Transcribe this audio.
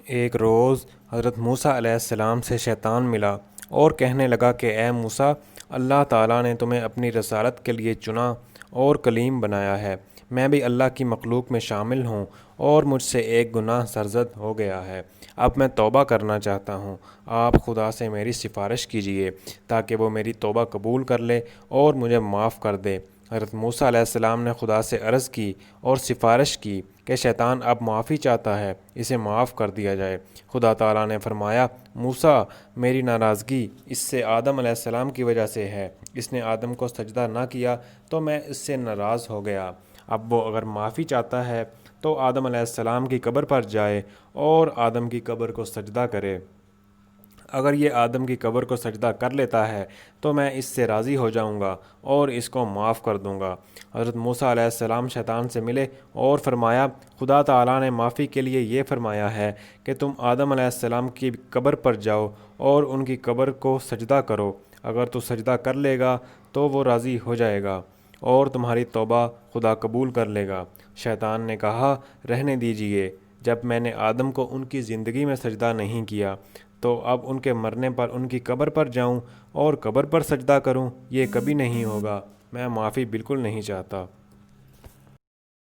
ایک روز حضرت موسیٰ علیہ السلام سے شیطان ملا اور کہنے لگا کہ اے موسیٰ، اللہ تعالیٰ نے تمہیں اپنی رسالت کے لیے چنا اور کلیم بنایا ہے۔ میں بھی اللہ کی مخلوق میں شامل ہوں اور مجھ سے ایک گناہ سرزد ہو گیا ہے۔ اب میں توبہ کرنا چاہتا ہوں۔ آپ خدا سے میری سفارش کیجیے تاکہ وہ میری توبہ قبول کر لے اور مجھے معاف کر دے۔ حضرت موسیٰ علیہ السلام نے خدا سے عرض کی اور سفارش کی کہ شیطان اب معافی چاہتا ہے، اسے معاف کر دیا جائے۔ خدا تعالیٰ نے فرمایا، موسیٰ، میری ناراضگی اس سے آدم علیہ السلام کی وجہ سے ہے۔ اس نے آدم کو سجدہ نہ کیا تو میں اس سے ناراض ہو گیا۔ اب وہ اگر معافی چاہتا ہے تو آدم علیہ السلام کی قبر پر جائے اور آدم کی قبر کو سجدہ کرے۔ اگر یہ آدم کی قبر کو سجدہ کر لیتا ہے تو میں اس سے راضی ہو جاؤں گا اور اس کو معاف کر دوں گا۔ حضرت موسیٰ علیہ السلام شیطان سے ملے اور فرمایا، خدا تعالیٰ نے معافی کے لیے یہ فرمایا ہے کہ تم آدم علیہ السلام کی قبر پر جاؤ اور ان کی قبر کو سجدہ کرو۔ اگر تو سجدہ کر لے گا تو وہ راضی ہو جائے گا اور تمہاری توبہ خدا قبول کر لے گا۔ شیطان نے کہا، رہنے دیجیے، جب میں نے آدم کو ان کی زندگی میں سجدہ نہیں کیا تو اب ان کے مرنے پر ان کی قبر پر جاؤں اور قبر پر سجدہ کروں؟ یہ کبھی نہیں ہوگا۔ میں معافی بالکل نہیں چاہتا۔